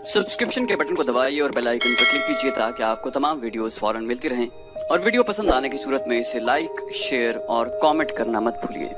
Subscription के button को दबाइए और बेल आइकन पर क्लिक कीजिए ताकि आपको तमाम वीडियोस फौरन मिलती रहें और वीडियो पसंद आने की सूरत में इसे लाइक, शेयर और कमेंट करना मत भूलिए।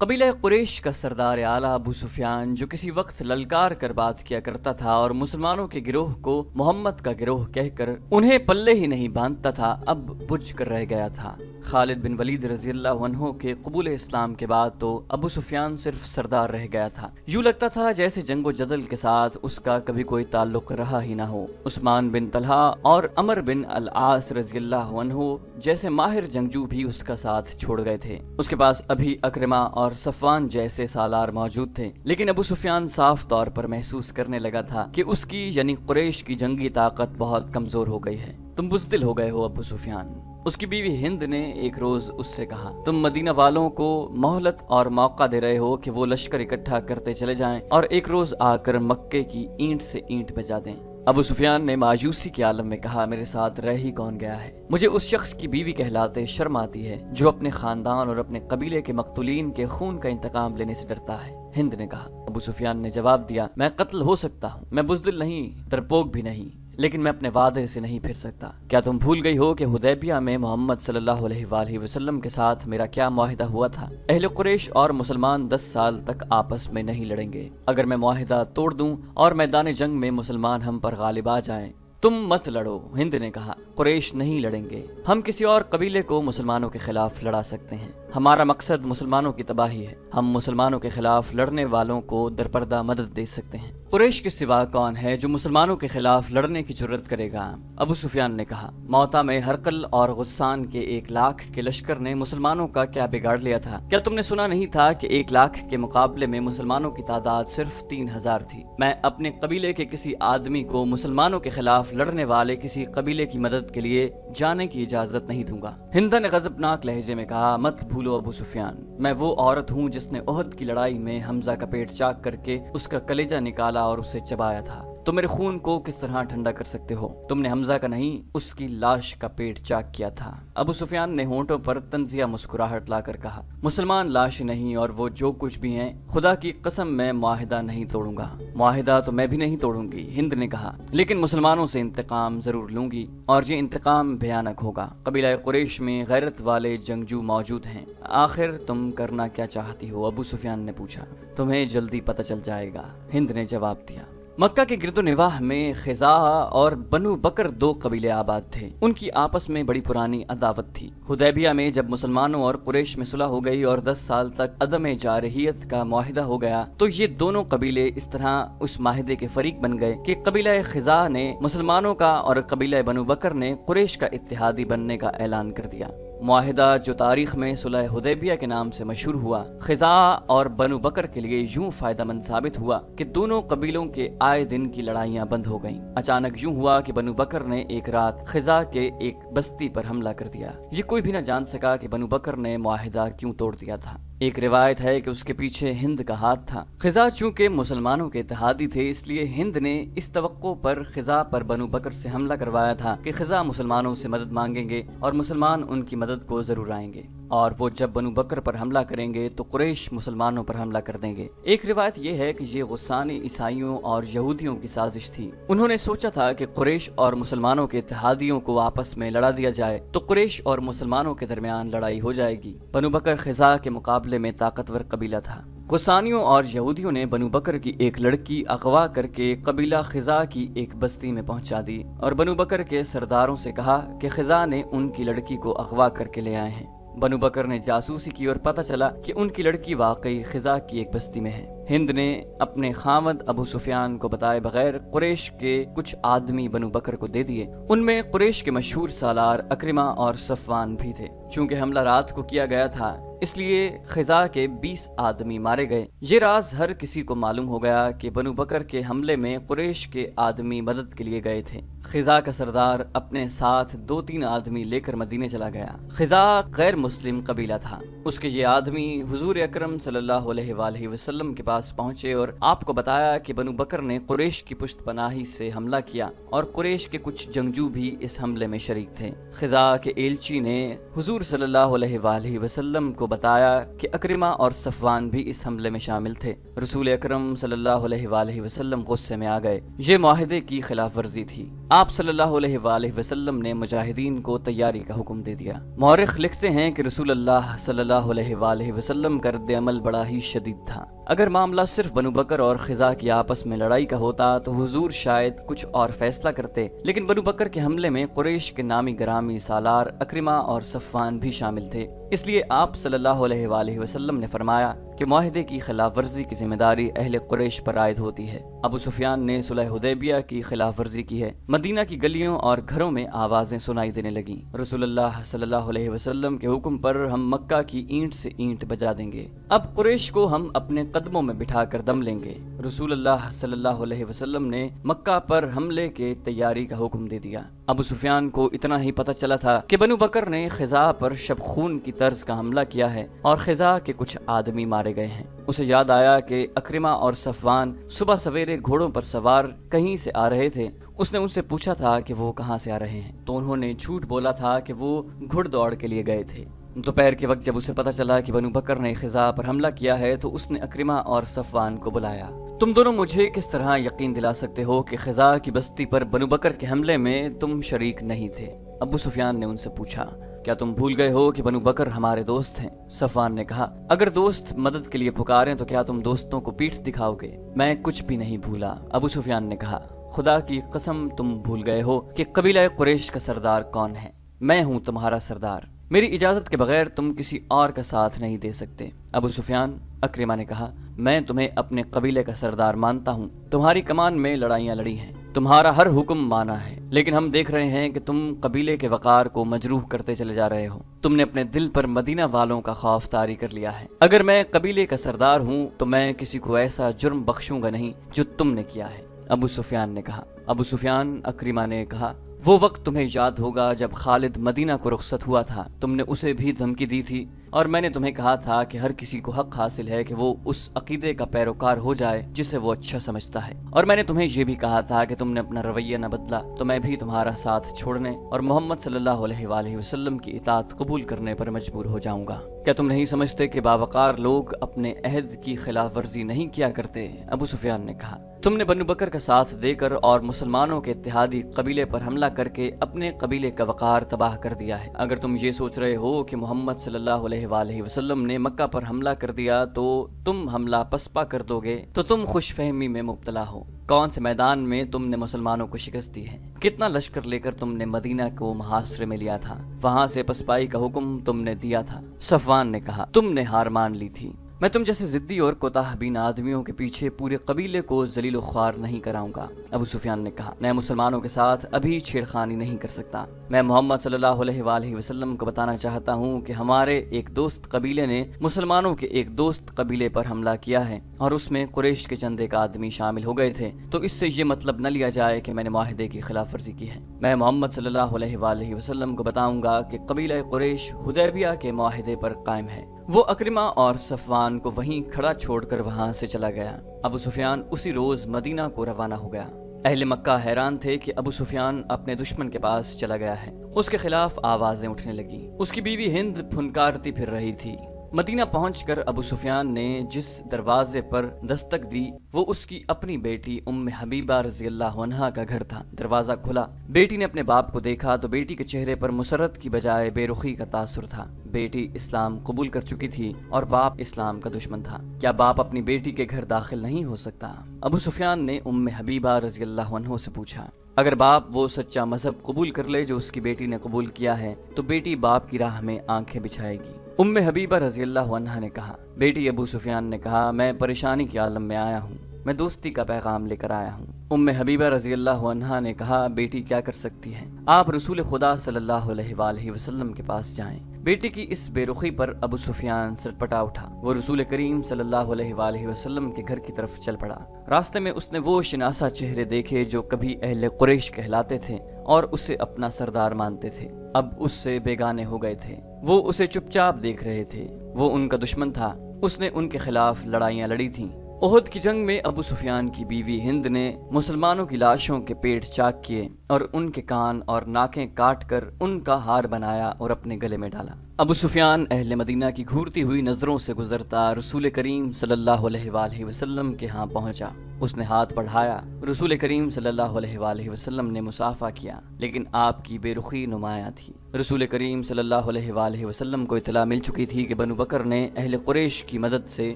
कबीला कुरैश का सरदार आला अबू सुफियान, जो किसी वक्त ललकार कर बात किया करता था और मुसलमानों के गिरोह को मोहम्मद का गिरोह कहकर उन्हें पल्ले ही नहीं बांधता था, अब बुझ कर रह गया था। खालिद बिन वलीद रज़ी अल्लाह अन्हु के कबूल इस्लाम के बाद तो अबू सुफियान सिर्फ सरदार रह गया था। यूं लगता था जैसे जंगो जदल के साथ उसका कभी कोई ताल्लुक रहा ही ना हो। उस्मान बिन तलहा और अमर बिन अल आस रज़ी अल्लाह अन्हु जैसे माहिर जंगजू भी उसका साथ छोड़ गए थे। उसके पास अभी अक्रमा और सफवान जैसे सालार मौजूद थे, लेकिन अबू सुफियान साफ तौर पर महसूस करने लगा था कि उसकी यानी कुरैश की जंगी ताकत बहुत कमजोर हो गई है। तुम बुज़दिल हो गए हो अबू सुफियान। उसकी बीवी हिंद ने एक रोज उससे कहा, तुम मदीना वालों को मोहलत और मौका दे रहे हो कि वो लश्कर इकट्ठा करते चले जाएं और एक रोज आकर मक्के की ईंट से ईंट बजा दें। अबू सुफियान ने मायूसी के आलम में कहा, मेरे साथ रह ही कौन गया है? मुझे उस शख्स की बीवी कहलाते शर्म आती है जो अपने खानदान और अपने कबीले के मकतूलीन के खून का इंतकाम लेने से डरता है। हिंद ने कहा। अबू सुफियान ने जवाब दिया, मैं कत्ल हो सकता हूँ, मैं बुज़दिल नहीं, डरपोक भी नहीं, लेकिन मैं अपने वादे से नहीं फिर सकता। क्या तुम भूल गई हो कि हुदैबिया में मोहम्मद सल्लल्लाहु अलैहि वसल्लम के साथ मेरा क्या मुआहिदा हुआ था? अहले कुरैश और मुसलमान 10 साल तक आपस में नहीं लड़ेंगे। अगर मैं मुआहिदा तोड़ दूं और मैदान जंग में मुसलमान हम पर गालिब आ जाएं, तुम मत लड़ो। हिंद ने कहा, कुरैश नहीं लड़ेंगे, हम किसी और कबीले को मुसलमानों के खिलाफ लड़ा सकते हैं। हमारा मकसद मुसलमानों की तबाही है। हम मुसलमानों के खिलाफ लड़ने वालों को दरपर्दा मदद दे सकते हैं। कुरैश के सिवा कौन है जो मुसलमानों के खिलाफ लड़ने की जुर्रत करेगा? अबू सुफियान ने कहा, मौता में हरकल और गुस्सान के 1 लाख के लश्कर ने मुसलमानों का क्या बिगाड़ लिया था? क्या तुमने सुना नहीं था कि 1 लाख के मुकाबले में मुसलमानों की तादाद सिर्फ 3000 थी? मैं अपने कबीले के किसी आदमी को मुसलमानों के खिलाफ लड़ने वाले किसी कबीले की मदद के लिए जाने की इजाजत नहीं दूंगा। हिंद ने गजबनाक लहजे में कहा, मत भूलो अबू सुफियान, मैं वो औरत हूँ जिसने ओहद की लड़ाई में हमजा का पेट चाक करके उसका कलेजा निकाला और उसे चबाया था। तो मेरे खून को किस तरह ठंडा कर सकते हो? तुमने हमजा का नहीं, उसकी लाश का पेट चाक किया था। अबू सुफियान ने होंठों पर तंजिया मुस्कुराहट लाकर कहा, मुसलमान लाश नहीं और वो जो कुछ भी हैं, खुदा की कसम मैं मुआहिदा नहीं तोड़ूंगा। मुआहिदा तो मैं भी नहीं तोड़ूंगी, हिंद ने कहा, लेकिन मुसलमानों से इंतकाम जरूर लूंगी और ये इंतकाम भयानक होगा। कबीला कुरैश में गैरत वाले जंगजू मौजूद हैं। आखिर तुम करना क्या चाहती हो? अबू सुफियान ने पूछा। तुम्हें जल्दी पता चल जाएगा, हिंद ने जवाब दिया। मक्का के गिरदोनिवाह में खिज़ा और बनु बकर 2 कबीले आबाद थे। उनकी आपस में बड़ी पुरानी अदावत थी। हुदैबिया में जब मुसलमानों और कुरैश में सुलह हो गई और 10 साल तक अदम जारहियत का मुआहिदा हो गया, तो ये दोनों कबीले इस तरह उस माहिदे के फरीक बन गए कि कबीला खिज़ा ने मुसलमानों का और कबीला बनु बकर ने कुरैश का इत्तेहादी बनने का ऐलान कर दिया। मुआहिदा जो तारीख में सुलह हुदैबिया के नाम से मशहूर हुआ, खिज़ा और बनु बकर के लिए यूं फायदेमंद साबित हुआ कि दोनों कबीलों के आए दिन की लड़ाइयां बंद हो गईं। अचानक यूं हुआ कि बनु बकर ने एक रात खिज़ा के एक बस्ती पर हमला कर दिया। ये कोई भी न जान सका कि बनु बकर ने मुआहिदा क्यों तोड़ दिया था। एक रिवायत है कि उसके पीछे हिंद का हाथ था। खिज़ा चूंकि मुसलमानों के इत्तेहादी थे, इसलिए हिंद ने इस तवक्को पर खिज़ा पर बनु बकर से हमला करवाया था कि खिज़ा मुसलमानों से मदद मांगेंगे और मुसलमान उनकी मदद को जरूर आएंगे, और वो जब बनु बकर पर हमला करेंगे तो कुरैश मुसलमानों पर हमला कर देंगे। एक रिवायत यह है कि ये गुस्सानी ईसाइयों और यहूदियों की साजिश थी। उन्होंने सोचा था कि कुरैश और मुसलमानों के इत्तेहादियों को आपस में लड़ा दिया जाए तो कुरैश और मुसलमानों के दरमियान लड़ाई हो जाएगी। बनु बकर खिज़ा के मुकाबले में ताकतवर कबीला था। गुस्सानियों और यहूदियों ने बनु बकर की एक लड़की अगवा करके कबीला खिज़ा की एक बस्ती में पहुंचा दी और बनु बकर के सरदारों से कहा कि खिज़ा ने उनकी लड़की को अगवा करके ले आए हैं। बनु बकर ने जासूसी की और पता चला कि उनकी लड़की वाकई खिज़ा की एक बस्ती में है। हिंद ने अपने खामद अबू सुफियान को बताए बगैर कुरैश के कुछ आदमी बनु बकर को दे दिए। उनमें कुरैश के मशहूर सालार अक्रमा और सफवान भी थे। चूंकि हमला रात को किया गया था, इसलिए खिज़ा के 20 आदमी मारे गए। ये राज हर किसी को मालूम हो गया कि बनु बकर के हमले में कुरैश के आदमी मदद के लिए गए थे। خزاع کا سردار اپنے ساتھ 2-3 آدمی لے کر مدینے چلا گیا۔ خزاع غیر مسلم قبیلہ تھا۔ اس کے یہ آدمی حضور اکرم صلی اللہ علیہ وآلہ وسلم کے پاس پہنچے اور آپ کو بتایا کہ بنو بکر نے قریش کی پشت پناہی سے حملہ کیا اور قریش کے کچھ جنگجو بھی اس حملے میں شریک تھے۔ خزاع کے ایلچی نے حضور صلی اللہ علیہ وآلہ وسلم کو بتایا کہ اکرمہ اور صفوان بھی اس حملے میں شامل تھے۔ رسول اکرم صلی اللہ علیہ وآلہ وسلم غصے میں آ گئے۔ یہ معاہدے کی خلاف ورزی تھی۔ آپ صلی اللہ علیہ وآلہ وسلم نے مجاہدین کو تیاری کا حکم دے دیا۔ مورخ لکھتے ہیں کہ رسول اللہ صلی اللہ علیہ وآلہ وسلم کا رد عمل بڑا ہی شدید تھا۔ اگر معاملہ صرف بنو بکر اور خزاع کی آپس میں لڑائی کا ہوتا تو حضور شاید کچھ اور فیصلہ کرتے، لیکن بنو بکر کے حملے میں قریش کے نامی گرامی سالار اکرمہ اور صفوان بھی شامل تھے۔ اس لیے آپ صلی اللہ علیہ وآلہ وسلم نے فرمایا کہ معاہدے کی خلاف ورزی کی ذمہ داری اہل قریش پر عائد ہوتی ہے۔ ابو سفیان نے صلح حدیبیہ کی خلاف ورزی کی ہے۔ مدینہ کی گلیوں اور گھروں میں آوازیں سنائی دینے لگیں، رسول اللہ صلی اللہ علیہ وسلم کے حکم پر ہم مکہ کی اینٹ سے اینٹ بجا دیں گے، اب قریش کو ہم اپنے قدموں میں بٹھا کر دم لیں گے۔ رسول اللہ صلی اللہ علیہ وسلم نے مکہ پر حملے کے تیاری کا حکم دے دیا۔ ابو سفیان کو اتنا ہی پتہ چلا تھا کہ بنو بکر نے خزاع پر شب خون کی طرز کا حملہ کیا ہے اور خزاع کے کچھ آدمی مارے گئے ہیں۔ اسے یاد آیا کہ اکرمہ اور صفوان صبح سویرے گھوڑوں پر سوار کہیں سے آ رہے تھے۔ اس نے ان سے پوچھا تھا کہ وہ کہاں سے آ رہے ہیں، تو انہوں نے جھوٹ بولا تھا کہ وہ گھڑ دوڑ کے لیے گئے تھے۔ دوپہر کے وقت جب اسے پتہ چلا کہ بنو بکر نے خزاع پر حملہ کیا ہے تو اس نے اکرمہ اور صفوان کو بلایا۔ تم دونوں مجھے کس طرح یقین دلا سکتے ہو کہ خزاع کی بستی پر بنو بکر کے حملے میں تم شریک نہیں تھے؟ ابو سفیان نے ان سے پوچھا، کیا تم بھول گئے ہو کہ بنو بکر ہمارے دوست ہیں؟ صفوان نے کہا، اگر دوست مدد کے لیے پکاریں تو کیا تم دوستوں کو پیٹھ دکھاؤ گے؟ میں کچھ بھی نہیں بھولا۔ ابو سفیان نے کہا، خدا کی قسم تم بھول گئے ہو کہ قبیلہ قریش کا سردار کون ہے۔ میں ہوں تمہارا سردار، میری اجازت کے بغیر تم کسی اور کا ساتھ نہیں دے سکتے۔ ابو سفیان، اکرمہ نے کہا، میں تمہیں اپنے قبیلے کا سردار مانتا ہوں، تمہاری کمان میں لڑائیاں لڑی ہیں، تمہارا ہر حکم مانا ہے، لیکن ہم دیکھ رہے ہیں کہ تم قبیلے کے وقار کو مجروح کرتے چلے جا رہے ہو۔ تم نے اپنے دل پر مدینہ والوں کا خوف طاری کر لیا ہے۔ اگر میں قبیلے کا سردار ہوں تو میں کسی کو ایسا جرم بخشوں گا نہیں جو تم نے کیا ہے، ابو سفیان نے کہا۔ ابو سفیان، اکرمہ نے کہا، وہ وقت تمہیں یاد ہوگا جب خالد مدینہ کو رخصت ہوا تھا، تم نے اسے بھی دھمکی دی تھی اور میں نے تمہیں کہا تھا کہ ہر کسی کو حق حاصل ہے کہ وہ اس عقیدے کا پیروکار ہو جائے جسے وہ اچھا سمجھتا ہے، اور میں نے تمہیں یہ بھی کہا تھا کہ تم نے اپنا رویہ نہ بدلا تو میں بھی تمہارا ساتھ چھوڑنے اور محمد صلی اللہ علیہ وآلہ وسلم کی اطاعت قبول کرنے پر مجبور ہو جاؤں گا۔ کیا تم نہیں سمجھتے کہ باوقار لوگ اپنے عہد کی خلاف ورزی نہیں کیا کرتے؟ ابو سفیان نے کہا، تم نے بنو بکر کا ساتھ دے کر اور مسلمانوں کے اتحادی قبیلے پر حملہ کر کے اپنے قبیلے کا وقار تباہ کر دیا ہے۔ اگر تم یہ سوچ رہے ہو کہ محمد صلی اللہ علیہ وآلہ وسلم نے مکہ پر حملہ کر دیا تو تم حملہ پسپا کر دو گے تو تم خوش فہمی میں مبتلا ہو۔ کون سے میدان میں تم نے مسلمانوں کو شکست دی ہے؟ کتنا لشکر لے کر تم نے مدینہ کو محاصرے میں لیا تھا؟ وہاں سے پسپائی کا حکم تم نے دیا تھا۔ صفوان نے کہا، تم نے ہار مان لی تھی۔ میں تم جیسے ضدی اور کوتاہ بین آدمیوں کے پیچھے پورے قبیلے کو ذلیل و خوار نہیں کراؤں گا۔ ابو سفیان نے کہا، میں مسلمانوں کے ساتھ ابھی چھیڑخانی نہیں کر سکتا۔ میں محمد صلی اللہ علیہ وآلہ وسلم کو بتانا چاہتا ہوں کہ ہمارے ایک دوست قبیلے نے مسلمانوں کے ایک دوست قبیلے پر حملہ کیا ہے اور اس میں قریش کے چند ایک آدمی شامل ہو گئے تھے، تو اس سے یہ مطلب نہ لیا جائے کہ میں نے معاہدے کی خلاف ورزی کی ہے۔ میں محمد صلی اللہ علیہ وآلہ وسلم کو بتاؤں گا کہ قبیلہ قریش حدیبیہ کے معاہدے پر قائم ہے۔ وہ اکرمہ اور صفوان کو وہیں کھڑا چھوڑ کر وہاں سے چلا گیا۔ ابو سفیان اسی روز مدینہ کو روانہ ہو گیا۔ اہل مکہ حیران تھے کہ ابو سفیان اپنے دشمن کے پاس چلا گیا ہے۔ اس کے خلاف آوازیں اٹھنے لگیں۔ اس کی بیوی ہند پھنکارتی پھر رہی تھی۔ مدینہ پہنچ کر ابو سفیان نے جس دروازے پر دستک دی وہ اس کی اپنی بیٹی ام حبیبہ رضی اللہ عنہا کا گھر تھا۔ دروازہ کھلا، بیٹی نے اپنے باپ کو دیکھا تو بیٹی کے چہرے پر مسرت کی بجائے بے رخی کا تاثر تھا۔ بیٹی اسلام قبول کر چکی تھی اور باپ اسلام کا دشمن تھا۔ کیا باپ اپنی بیٹی کے گھر داخل نہیں ہو سکتا؟ ابو سفیان نے ام حبیبہ رضی اللہ عنہ سے پوچھا، اگر باپ وہ سچا مذہب قبول کر لے جو اس کی بیٹی نے قبول کیا ہے تو بیٹی باپ کی راہ میں آنکھیں بچھائے گی۔ ام حبیبہ رضی اللہ عنہا نے کہا، بیٹی ابو سفیان نے کہا، میں پریشانی کے عالم میں آیا ہوں، मैं दोस्ती का पैगाम लेकर आया हूँ। उम्मे हबीबा रजी अल्लाह अन्हा ने कहा, बेटी क्या कर सकती है, आप रसूल खुदा सल्लल्लाहु अलैहि वसल्लम के पास जाएं। बेटी की इस बेरुखी पर अबू सुफियान सरपटा उठा। वो रसूल करीम सल्लल्लाहु अलैहि वसल्लम के घर की तरफ चल पड़ा। रास्ते में उसने वो शिनासा चेहरे देखे जो कभी अहले कुरैश कहलाते थे और उसे अपना सरदार मानते थे, अब उससे बेगाने हो गए थे। वो उसे चुपचाप देख रहे थे। वो उनका दुश्मन था, उसने उनके खिलाफ लड़ाइयाँ लड़ी थीं। उहुद की जंग में अबू सुफियान की बीवी हिंद ने मुसलमानों की लाशों के पेट चाक किए और उनके कान और नाकें काट कर उनका हार बनाया और अपने गले में डाला। अबू सुफियान अहले मदीना की घूरती हुई नजरों से गुजरता रसूल करीम सल्लल्लाहु अलैहि वसल्लम के यहाँ पहुंचा। उसने हाथ बढ़ाया। रसूल करीम सल्लल्लाहु अलैहि वसल्लम ने मुसाफा किया, लेकिन आपकी बेरुखी नुमाया थी। रसूल करीम सल्लल्लाहु अलैहि वसल्लम को इतला मिल चुकी थी कि बनु बकर ने अहले कुरैश की मदद से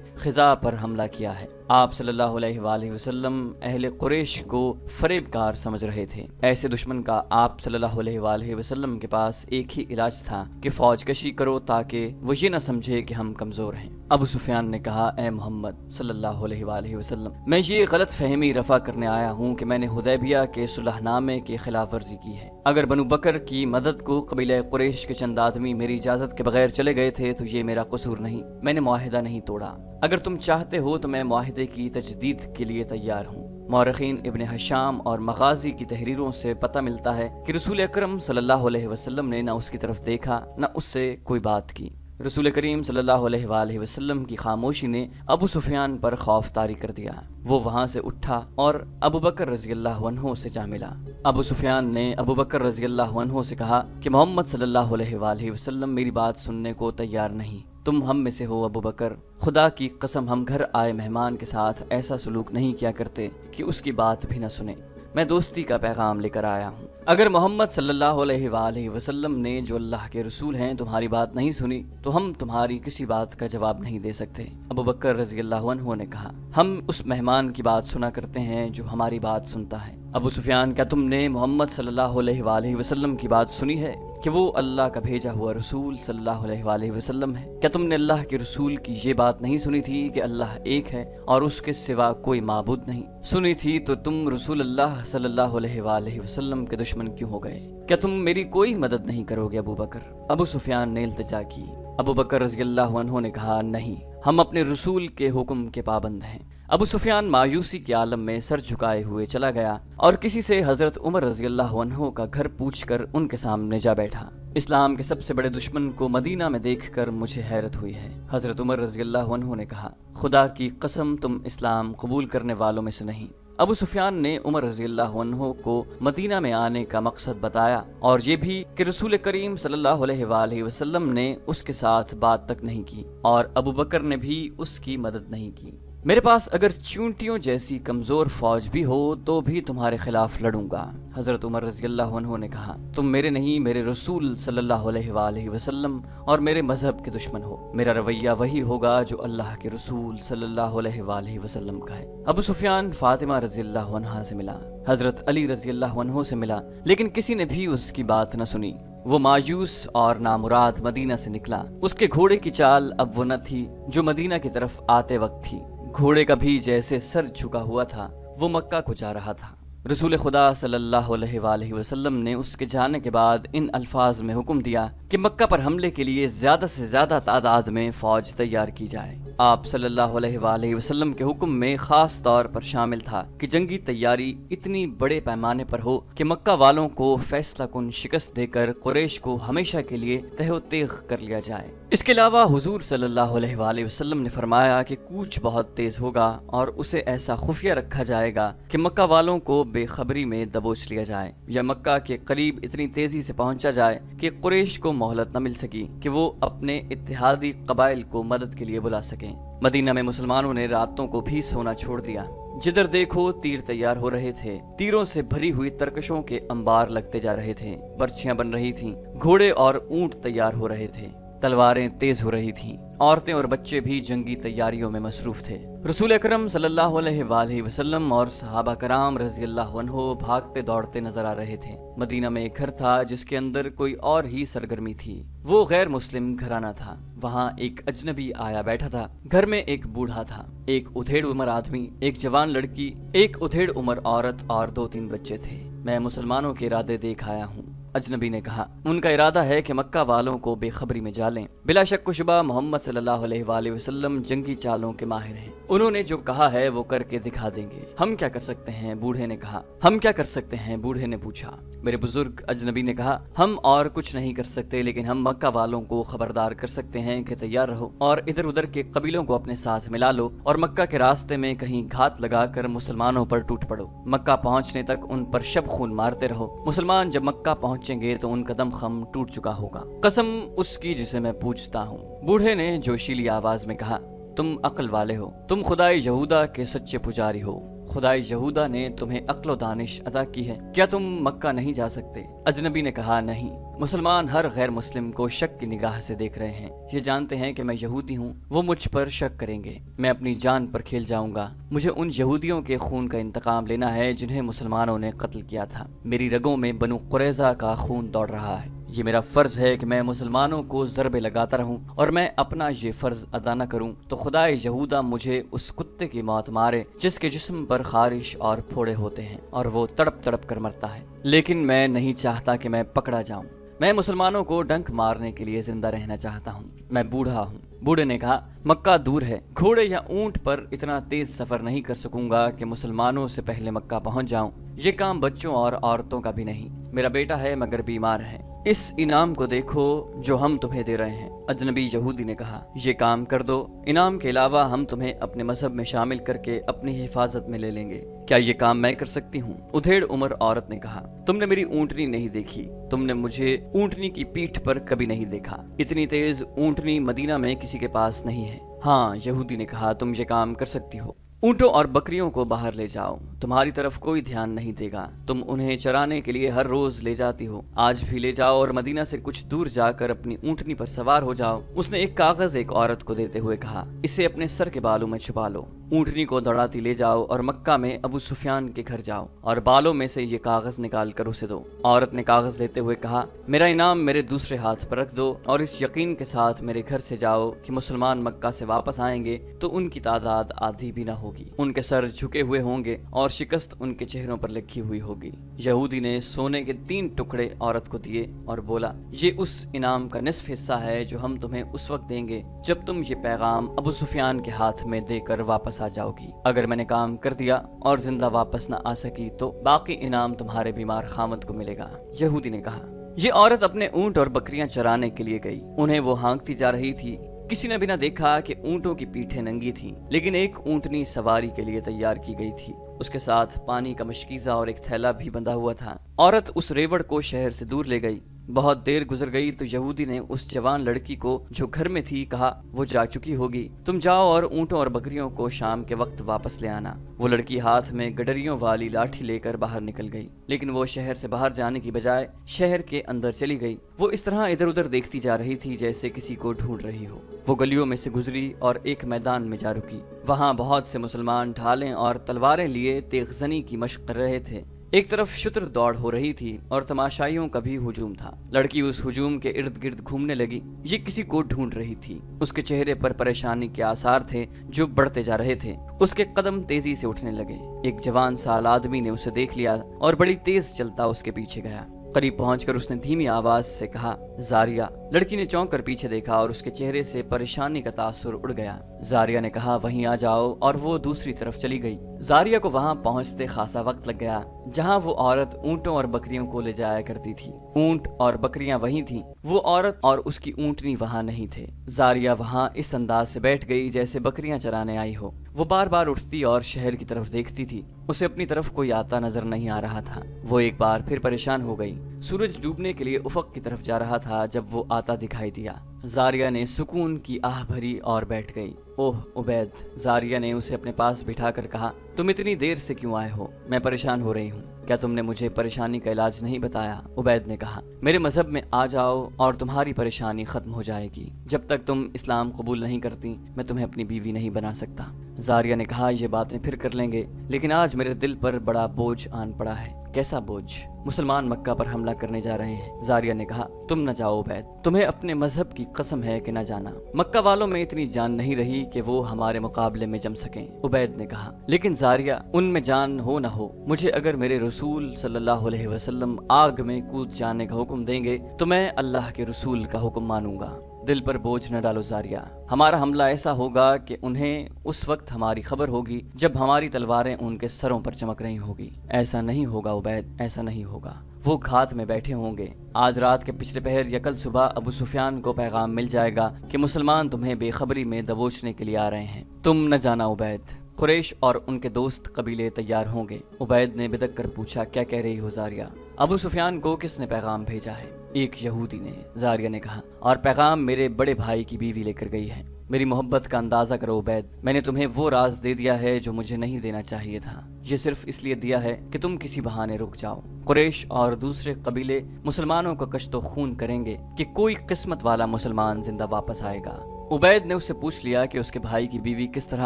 खिजा पर हमला किया है। आप सल्लल्लाहु अलैहि वसल्लम अहले कुरैश को फरेबकार समझ रहे थे। ऐसे दुश्मन का आप सल्लल्लाहु अलैहि वसल्लम के पास एक ही इलाज था कि फौज कशी करो ताकि वो ये न समझे कि हम कमजोर हैं। अबू सुफियान ने कहा, ए मोहम्मद सल्लल्लाहु अलैहि वसल्लम, मैं ये गलत फहमी रफा करने आया हूँ कि मैंने हुदैबिया के सुलहनामे की खिलाफ वर्जी की है। अगर बनु बकर की मदद को कबीला कुरैश के चंद आदमी मेरी इजाजत के बगैर चले गए थे तो ये मेरा कसूर नहीं, मैंने मुआहिदा नहीं तोड़ा। अगर तुम चाहते हो तो मैं मुआहिदे की तजदीद के लिए तैयार हूँ। मौरखीन इब्न हशाम और मगाजी की तहरीरों से पता मिलता है कि रसूल अकरम सल्लल्लाहु अलैहि वसल्लम ने न उसकी तरफ देखा न उससे कोई बात की। रसूल करीम सल्लल्लाहु अलैहि वसल्लम की खामोशी ने अबू सुफियान पर खौफ तारी कर दिया। वो वहां से उठा और अबू बकर रज़ी अल्लाहु अन्हु से जा मिला। अबू सुफियान ने अबू बकर रज़ी अल्लाहु अन्हु से कहा कि मोहम्मद सल्लल्लाहु अलैहि वसल्लम मेरी बात सुनने को तैयार नहीं। तुम हम में से हो अबू बकर, खुदा की कसम हम घर आए मेहमान के साथ ऐसा सलूक नहीं किया करते कि उसकी बात भी न सुने। मैं दोस्ती का पैगाम लेकर आया हूँ। अगर मोहम्मद सल्लल्लाहु अलैहि वसल्लम ने जो अल्लाह के रसूल हैं तुम्हारी बात नहीं सुनी तो हम तुम्हारी किसी बात का जवाब नहीं दे सकते। अबू बकर रज़ी अल्लाहु अन्हु ने कहा, हम उस मेहमान की बात सुना करते हैं जो हमारी बात सुनता है। अबू सुफियान, क्या तुमने मोहम्मद सल्लल्लाहु अलैहि वसल्लम की बात सुनी है कि वो अल्लाह का भेजा हुआ रसूल सल्लल्लाहु अलैहि वसल्लम है? क्या तुमने अल्लाह के रसूल की ये बात नहीं सुनी थी कि अल्लाह एक है और उसके सिवा कोई माबूद नहीं? सुनी थी तो तुम रसूल अल्लाह सल्लल्लाहु अलैहि वसल्लम के दुश्मन क्यों हो गए? क्या तुम मेरी कोई मदद नहीं करोगे अबू बकर? अबू सुफियान ने इल्तिजा की। अबू बकर रज़ी अल्लाहु अन्हु ने कहा, नहीं, हम अपने रसूल के हुक्म के पाबंद हैं। अबू सुफियान मायूसी के आलम में सर झुकाए हुए चला गया और किसी से हजरत उमर रज़ी अल्लाहु अन्हु का घर पूछकर उनके सामने जा बैठा। इस्लाम के सबसे बड़े दुश्मन को मदीना में देखकर मुझे हैरत हुई है। हजरत उमर रज़ी अल्लाहु अन्हु ने कहा, खुदा की कसम तुम इस्लाम कबूल करने वालों में से नहीं। अबू सुफियान ने उमर रज़ी अल्लाहु अन्हु को मदीना में आने का मकसद बताया और ये भी कि रसूल करीम सल्लल्लाहु अलैहि वसल्लम ने उसके साथ बात तक नहीं की और अबू बकर ने भी उसकी मदद नहीं की। मेरे पास अगर चूंटियों जैसी कमजोर फौज भी हो तो भी तुम्हारे खिलाफ लड़ूंगा। हजरत उमर रज़ी अल्लाहु अन्हु ने कहा, तुम मेरे नहीं मेरे रसूल सल्लल्लाहु अलैहि वसल्लम और मेरे मजहब के दुश्मन हो। मेरा रवैया वही होगा जो अल्लाह के रसूल सल्लल्लाहु अलैहि वसल्लम का है। अबू सुफियान फातिमा रज़ी अल्लाहु अन्हा से मिला, हजरत अली रज़ी अल्लाहु अन्हु से मिला, लेकिन किसी ने भी उसकी बात न सुनी। वो मायूस और नामुराद मदीना से निकला। उसके घोड़े की चाल अब वो न थी जो मदीना की तरफ आते वक्त थी। घोड़े का भी जैसे सर झुका हुआ था। वो मक्का को जा रहा था। रसूल खुदा सल्लल्लाहु अलैहि वसल्लम ने उसके जाने के बाद इन अल्फाज में हुक्म दिया कि मक्का पर हमले के लिए ज्यादा से ज्यादा तादाद में फौज तैयार की जाए। आप सल्लल्लाहु अलैहि वसल्लम के हुक्म में खास तौर पर शामिल था कि जंगी तैयारी इतनी बड़े पैमाने पर हो कि मक्का वालों को फैसला कुन शिकस्त देकर कुरैश को हमेशा के लिए तहत-ओ-तेग कर लिया जाए। इसके अलावा हुजूर सल्लल्लाहु अलैहि वसल्लम ने फरमाया कि कूच बहुत तेज होगा और उसे ऐसा खुफिया रखा जाएगा कि मक्का वालों को बेखबरी में दबोच लिया जाए या मक्का के करीब इतनी तेजी से पहुंचा जाए कि कुरैश को मोहलत न मिल सकी कि वो अपने इत्तेहादी कबाइल को मदद के लिए बुला सकें। मदीना में मुसलमानों ने रातों को भी सोना छोड़ दिया। जिधर देखो तीर तैयार हो रहे थे। तीरों से भरी हुई तरकशों के अंबार लगते जा रहे थे। बर्छियां बन रही थीं। घोड़े और ऊंट तैयार हो रहे थे। तलवारें तेज हो रही थीं। औरतें और बच्चे भी जंगी तैयारियों में मसरूफ थे। रसूल अकरम सल्लल्लाहु अलैहि वसल्लम और सहाबा कराम रजी अल्लाह अन्हो भागते दौड़ते नजर आ रहे थे। मदीना में एक घर था जिसके अंदर कोई और ही सरगर्मी थी। वो गैर मुस्लिम घराना था। वहाँ एक अजनबी आया बैठा था। घर में एक बूढ़ा था, एक उधेड़ उम्र आदमी, एक जवान लड़की, एक उधेड़ उम्र औरत और 2-3 बच्चे थे। मैं मुसलमानों के इरादे देख आया हूँ, अजनबी ने कहा। उनका इरादा है कि मक्का वालों को बेखबरी में डालें। बिला शक व शुबा मोहम्मद सल्लल्लाहु अलैहि वसल्लम जंगी चालों के माहिर हैं। उन्होंने जो कहा है वो करके दिखा देंगे। हम क्या कर सकते हैं, बूढ़े ने कहा। हम क्या कर सकते हैं, बूढ़े ने पूछा। मेरे बुजुर्ग, अजनबी ने कहा, हम और कुछ नहीं कर सकते, लेकिन हम मक्का वालों को खबरदार कर सकते हैं कि तैयार रहो और इधर उधर के कबीलों को अपने साथ मिला लो और मक्का के रास्ते में कहीं घात लगाकर मुसलमानों पर टूट पड़ो। मक्का पहुंचने तक उन पर शब खून मारते रहो। मुसलमान जब मक्का पहुंचेंगे तो उनका दम खम टूट चुका होगा। कसम उसकी जिसे मैं पूछता हूँ, बूढ़े ने जोशीली आवाज में कहा। तुम अक्ल वाले हो, तुम खुदाई यहूदा के सच्चे पुजारी हो। खुदाई यहूदा ने तुम्हें अक्ल दानिश अता की है। क्या तुम मक्का नहीं जा सकते? अजनबी ने कहा, नहीं। मुसलमान हर गैर मुस्लिम को शक की निगाह से देख रहे हैं। ये जानते हैं कि मैं यहूदी हूँ, वो मुझ पर शक करेंगे। मैं अपनी जान पर खेल जाऊंगा। मुझे उन यहूदियों के खून का इंतकाम लेना है जिन्हें मुसलमानों ने कत्ल किया था। मेरी रगों में बनु कुरैजा का खून दौड़ रहा है। ये मेरा फर्ज है कि मैं मुसलमानों को ज़रबे लगाता रहूं और मैं अपना ये फर्ज अदा न करूं तो खुदा यहूदा मुझे उस कुत्ते की मौत मारे जिसके जिस्म पर खारिश और फोड़े होते हैं और वो तड़प तड़प कर मरता है। लेकिन मैं नहीं चाहता कि मैं पकड़ा जाऊं। मैं मुसलमानों को डंक मारने के लिए जिंदा रहना चाहता हूँ। मैं बूढ़ा हूँ। बूढ़े ने कहा, मक्का दूर है। घोड़े या ऊंट पर इतना तेज सफर नहीं कर सकूंगा कि मुसलमानों से पहले मक्का पहुंच जाऊं। ये काम बच्चों और औरतों का भी नहीं। मेरा बेटा है मगर बीमार है। इस इनाम को देखो जो हम तुम्हें दे रहे हैं। अजनबी यहूदी ने कहा, ये काम कर दो। इनाम के अलावा हम तुम्हें अपने मजहब में शामिल करके अपनी हिफाजत में ले लेंगे। क्या ये काम मैं कर सकती हूँ? उधेड़ उम्र औरत ने कहा, तुमने मेरी ऊंटनी नहीं देखी। तुमने मुझे ऊंटनी की पीठ पर कभी नहीं देखा। इतनी तेज ऊंटनी मदीना में किसी के पास नहीं है। हाँ, यहूदी ने कहा, तुम ये काम कर सकती हो। ऊंटों और बकरियों को बाहर ले जाओ। तुम्हारी तरफ कोई ध्यान नहीं देगा। तुम उन्हें चराने के लिए हर रोज ले जाती हो। आज भी ले जाओ और मदीना से कुछ दूर जाकर अपनी ऊंटनी पर सवार हो जाओ। उसने एक कागज एक औरत को देते हुए कहा, इसे अपने सर के बालों में छुपा लो। ऊंटनी को दौड़ाती ले जाओ और मक्का में अबू सुफियान के घर जाओ और बालों में से ये कागज निकाल कर उसे दो। औरत ने कागज लेते हुए कहा, मेरा इनाम मेरे दूसरे हाथ पर रख दो और इस यकीन के साथ मेरे घर से जाओ कि मुसलमान मक्का से वापस आएंगे तो उनकी तादाद आधी भी न होगी। उनके सर झुके हुए होंगे और शिकस्त उनके चेहरों पर लिखी हुई होगी। यहूदी ने सोने के 3 टुकड़े औरत को दिए और बोला, ये उस इनाम का निस्फ हिस्सा है जो हम तुम्हें उस वक्त देंगे जब तुम ये पैगाम अबू सुफियान के हाथ में देकर वापस आ जाओगी। अगर मैंने काम कर दिया और जिंदा वापस न आ सकी तो बाकी इनाम तुम्हारे बीमार खामद को मिलेगा। यहूदी ने कहा। ये औरत अपने ऊंट और बकरियां चराने के लिए गई। उन्हें वो हाँकती जा रही थी। किसी ने भी न देखा कि ऊंटों की पीठें नंगी थीं, लेकिन एक ऊंटनी सवारी के लिए तैयार की गई थी। उसके साथ पानी का मशकीजा और एक थैला भी बंधा हुआ था। औरत उस रेवड़ को शहर से दूर ले गई। बहुत देर गुजर गई तो यहूदी ने उस जवान लड़की को जो घर में थी कहा, वो जा चुकी होगी, तुम जाओ और ऊंटों और बकरियों को शाम के वक्त वापस ले आना। वो लड़की हाथ में गडरियों वाली लाठी लेकर बाहर निकल गई, लेकिन वो शहर से बाहर जाने की बजाय शहर के अंदर चली गई। वो इस तरह इधर उधर देखती जा रही थी जैसे किसी को ढूंढ रही हो। वो गलियों में से गुजरी और एक मैदान में जा रुकी। वहाँ बहुत से मुसलमान ढालें और तलवारें लिए तेगजनी की मशक कर रहे थे। एक तरफ शुतर दौड़ हो रही थी और तमाशाइयों का भी हुजूम था। लड़की उस हुजूम के इर्द गिर्द घूमने लगी। ये किसी को ढूंढ रही थी। उसके चेहरे पर परेशानी के आसार थे जो बढ़ते जा रहे थे। उसके कदम तेजी से उठने लगे। एक जवान साल आदमी ने उसे देख लिया और बड़ी तेज चलता उसके पीछे गया। करीब पहुंचकर उसने धीमी आवाज से कहा, जारिया। लड़की ने चौंक कर पीछे देखा और उसके चेहरे से परेशानी का तासुर उड़ गया। जारिया ने कहा, वहीं आ जाओ, और वो दूसरी तरफ चली गई। जारिया को वहां पहुंचते खासा वक्त लग गया जहां वो औरत ऊंटों और बकरियों को ले जाया करती थी। ऊंट और बकरियां वहीं थीं, वो औरत और उसकी ऊंटनी वहां नहीं थे। जारिया वहां इस अंदाज से बैठ गई जैसे बकरियां चराने आई हो। वो बार बार उठती और शहर की तरफ देखती थी। उसे अपनी तरफ कोई आता नजर नहीं आ रहा था। वो एक बार फिर परेशान हो गई। सूरज डूबने के लिए उफक की तरफ जा रहा था जब वो आता दिखाई दिया। जारिया ने सुकून की आह भरी और बैठ गई। ओह उबैद, जारिया ने उसे अपने पास बिठाकर कहा, तुम इतनी देर से क्यों आए हो? मैं परेशान हो रही हूँ। क्या तुमने मुझे परेशानी का इलाज नहीं बताया? उबैद ने कहा, मेरे मजहब में आ जाओ और तुम्हारी परेशानी खत्म हो जाएगी। जब तक तुम इस्लाम कबूल नहीं करती मैं तुम्हें अपनी बीवी नहीं बना सकता। जारिया ने कहा, ये बातें फिर कर लेंगे, लेकिन आज मेरे दिल पर बड़ा बोझ आन पड़ा है। कैसा बोझ? मुसलमान मक्का पर हमला करने जा रहे हैं। जारिया ने कहा, तुम न जाओ उबैद, तुम्हें अपने मजहब की कसम है कि न जाना। मक्का वालों में इतनी जान नहीं रही कि वो हमारे मुकाबले में जम सकें। उबैद ने कहा, लेकिन जारिया, उनमें जान हो न हो, मुझे अगर मेरे रसूल सल्लल्लाहु अलैहि वसल्लम आग में कूद जाने का हुक्म देंगे तो मैं अल्लाह के रसूल का हुक्म मानूंगा। दिल पर बोझ न डालो जारिया, हमारा हमला ऐसा होगा कि उन्हें उस वक्त हमारी खबर होगी जब हमारी तलवारें उनके सरों पर चमक रही होगी। ऐसा नहीं होगा उबैद, ऐसा नहीं होगा। वो घात में बैठे होंगे। आज रात के पिछले पहर या कल सुबह अबू सुफियान को पैगाम मिल जाएगा कि मुसलमान तुम्हें बेखबरी में दबोचने के लिए आ रहे हैं। तुम न जाना उबैद। कुरैश और उनके दोस्त कबीले तैयार होंगे। उबैद ने बिदक कर पूछा, क्या कह रही हो जारिया? अबू सुफियान को किसने पैगाम भेजा है? एक यहूदी ने, जारिया ने कहा, और पैगाम मेरे बड़े भाई की बीवी लेकर गई है। मेरी मोहब्बत का अंदाजा करो उबैद, मैंने तुम्हें वो राज दे दिया है जो मुझे नहीं देना चाहिए था। ये सिर्फ इसलिए दिया है कि तुम किसी बहाने रुक जाओ। कुरैश और दूसरे कबीले मुसलमानों का कश्तो खून करेंगे कि कोई किस्मत वाला मुसलमान जिंदा वापस आएगा। उबैद ने उससे पूछ लिया कि उसके भाई की बीवी किस तरह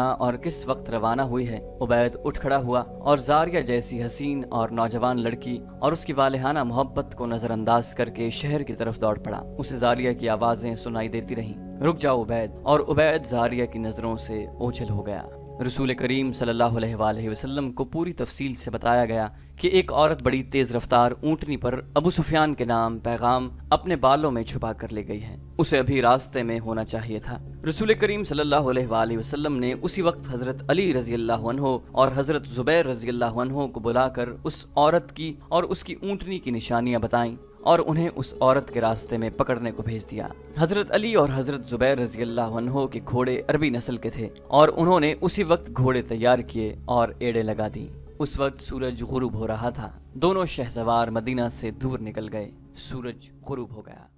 और किस वक्त रवाना हुई है। उबैद उठ खड़ा हुआ और जारिया जैसी हसीन और नौजवान लड़की और उसकी वालिहाना मोहब्बत को नजरअंदाज करके शहर की तरफ दौड़ पड़ा। उसे जारिया की आवाजें सुनाई देती रहीं, रुक जाओ उबैद। और उबैद जारिया की नजरों से ओझल हो गया। रसूल करीम सल्लल्लाहु अलैहि वसल्लम को पूरी तफसील से बताया गया कि एक औरत बड़ी तेज रफ्तार ऊंटनी पर अबू सुफियान के नाम पैगाम अपने बालों में छुपा कर ले गई है। उसे अभी रास्ते में होना चाहिए था। रसूल करीम सल्लल्लाहु अलैहि वसल्लम ने उसी वक्त हजरत अली रजी अल्लाह अन्हो और हजरत जुबैर रजी अल्लाह अन्हो को बुलाकर उस औरत की और उसकी ऊंटनी की निशानियां बताईं और उन्हें उस औरत के रास्ते में पकड़ने को भेज दिया। हजरत अली और हजरत जुबैर रजी अल्लाह अन्हो के घोड़े अरबी नस्ल के थे और उन्होंने उसी वक्त घोड़े तैयार किए और एड़े लगा दी। उस वक्त सूरज गुरूब हो रहा था। दोनों शहसवार मदीना से दूर निकल गए। सूरज गुरूब हो गया।